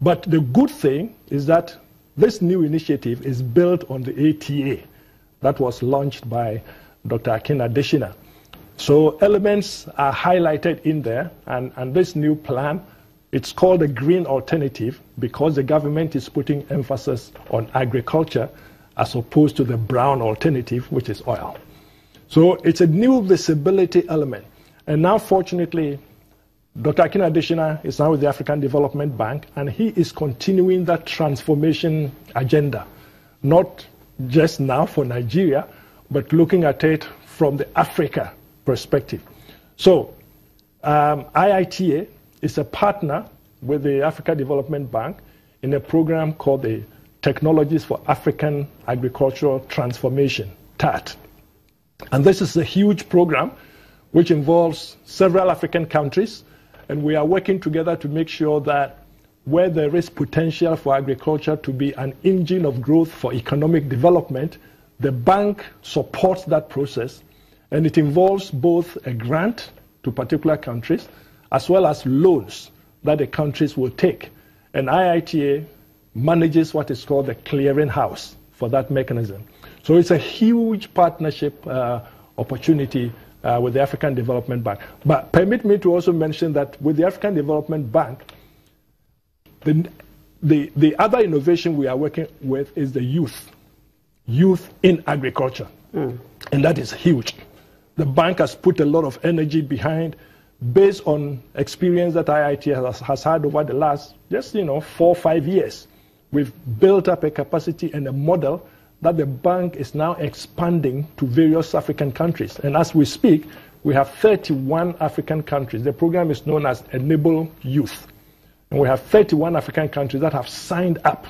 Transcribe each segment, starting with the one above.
But the good thing is that this new initiative is built on the ATA that was launched by Dr. Akin Adesina. So elements are highlighted in there, and this new plan, it's called the Green Alternative because the government is putting emphasis on agriculture as opposed to the brown alternative, which is oil. So it's a new visibility element. And now, fortunately, Dr. Akin Adesina is now with the African Development Bank, and he is continuing that transformation agenda, not just now for Nigeria, but looking at it from the Africa perspective. So IITA is a partner with the Africa Development Bank in a program called the Technologies for African Agricultural Transformation, TAT. And this is a huge program which involves several African countries, and we are working together to make sure that where there is potential for agriculture to be an engine of growth for economic development, the bank supports that process, and it involves both a grant to particular countries as well as loans that the countries will take. And IITA manages what is called the clearing house for that mechanism. So it's a huge partnership opportunity with the African Development Bank. But permit me to also mention that with the African Development Bank, the other innovation we are working with is the youth in agriculture. And that is huge. The bank has put a lot of energy behind, based on experience that IIT has had over the last, 4 or 5 years. We've built up a capacity and a model that the bank is now expanding to various African countries. And as we speak, we have 31 African countries. The program is known as Enable Youth. And we have 31 African countries that have signed up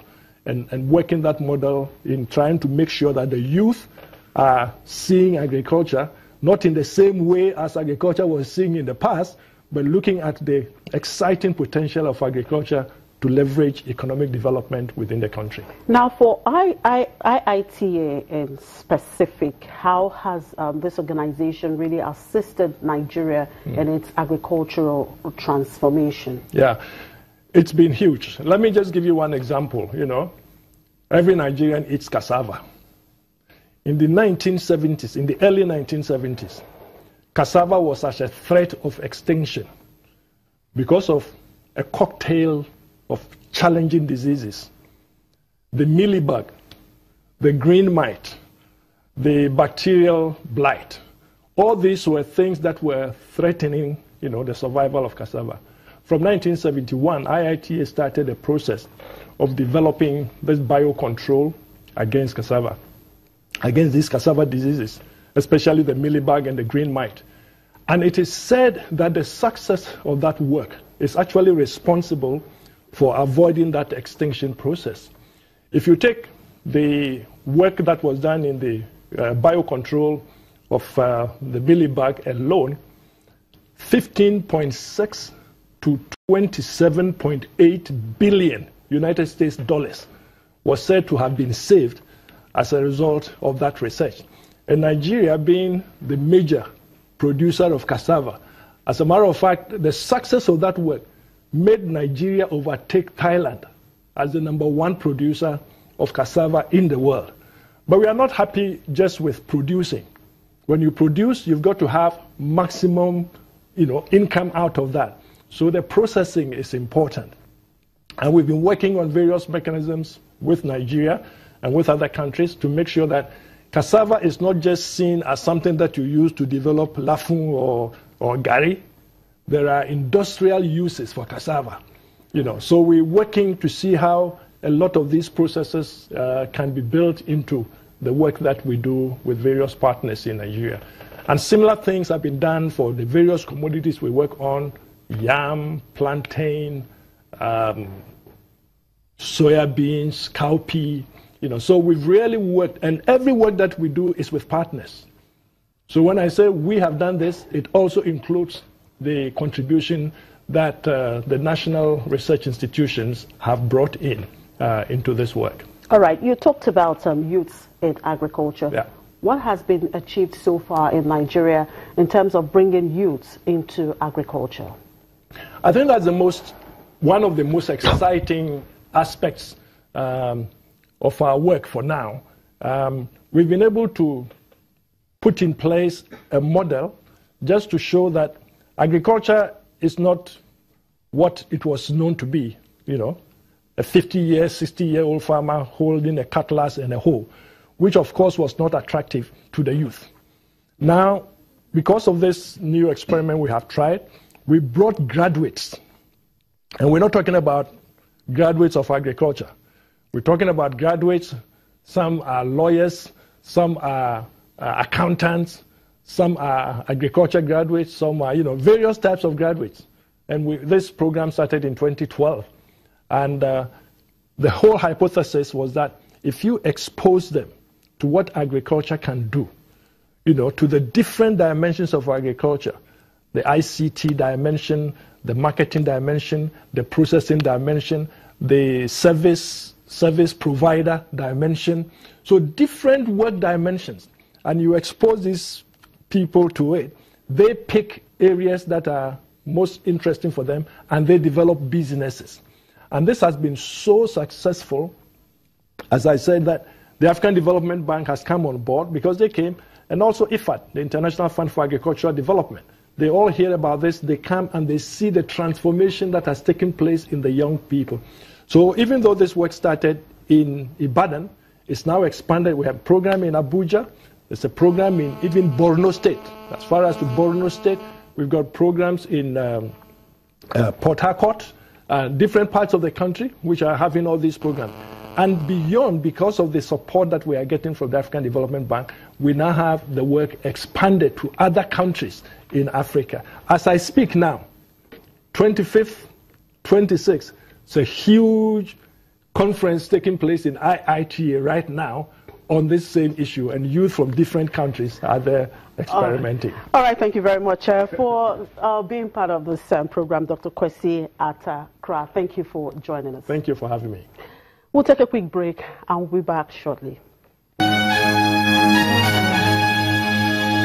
and working that model in trying to make sure that the youth are seeing agriculture, not in the same way as agriculture was seeing in the past, but looking at the exciting potential of agriculture to leverage economic development within the country. Now, for IITA in specific, how has this organization really assisted Nigeria in its agricultural transformation? Yeah, it's been huge. Let me just give you one example. Every Nigerian eats cassava. In the 1970s, in the early 1970s, cassava was such a threat of extinction because of a cocktail of challenging diseases. The mealybug, the green mite, the bacterial blight. All these were things that were threatening, the survival of cassava. From 1971, IITA started a process of developing this biocontrol against cassava, against these cassava diseases, especially the mealybug and the green mite. And it is said that the success of that work is actually responsible for avoiding that extinction process. If you take the work that was done in the biocontrol of the mealybug alone, 15.6 to 27.8 billion United States dollars was said to have been saved as a result of that research. And Nigeria being the major producer of cassava, as a matter of fact, the success of that work made Nigeria overtake Thailand as the #1 producer of cassava in the world. But we are not happy just with producing. When you produce, you've got to have maximum, income out of that. So the processing is important. And we've been working on various mechanisms with Nigeria and with other countries to make sure that cassava is not just seen as something that you use to develop lafun or gari. There are industrial uses for cassava. So we're working to see how a lot of these processes can be built into the work that we do with various partners in Nigeria. And similar things have been done for the various commodities we work on: yam, plantain, soya beans, cowpea. So we've really worked, and every work that we do is with partners. So when I say we have done this, it also includes the contribution that the national research institutions have brought into this work. All right, you talked about youths in agriculture. Yeah. What has been achieved so far in Nigeria in terms of bringing youths into agriculture? I think that's the most one of the most exciting aspects of our work for now. We've been able to put in place a model just to show that agriculture is not what it was known to be, you know, a 50-year, 60-year-old farmer holding a cutlass and a hoe, which of course was not attractive to the youth. Now, because of this new experiment we have tried, we brought graduates. And we're not talking about graduates of agriculture. We're talking about graduates. Some are lawyers, some are accountants, some are agriculture graduates, some are, you know, various types of graduates. And this program started in 2012. And the whole hypothesis was that if you expose them to what agriculture can do, you know, to the different dimensions of agriculture, the ICT dimension, the marketing dimension, the processing dimension, the service provider dimension, so different work dimensions, and you expose these people to it, they pick areas that are most interesting for them, and they develop businesses. And this has been so successful, as I said, that the African Development Bank has come on board because they came, and also IFAD, the International Fund for Agricultural Development. They all hear about this, they come and they see the transformation that has taken place in the young people. So even though this work started in Ibadan, it's now expanded. We have a program in Abuja, there's a program in even Borno State. As far as to Borno State, we've got programs in Port Harcourt, different parts of the country which are having all these programs. And beyond, because of the support that we are getting from the African Development Bank, we now have the work expanded to other countries in Africa. As I speak now, 25th, 26th, it's a huge conference taking place in IITA right now on this same issue, and youth from different countries are there experimenting. All right, thank you very much for being part of this program, Dr. Kwesi Atta-Kra. Thank you for joining us. Thank you for having me. We'll take a quick break and we'll be back shortly.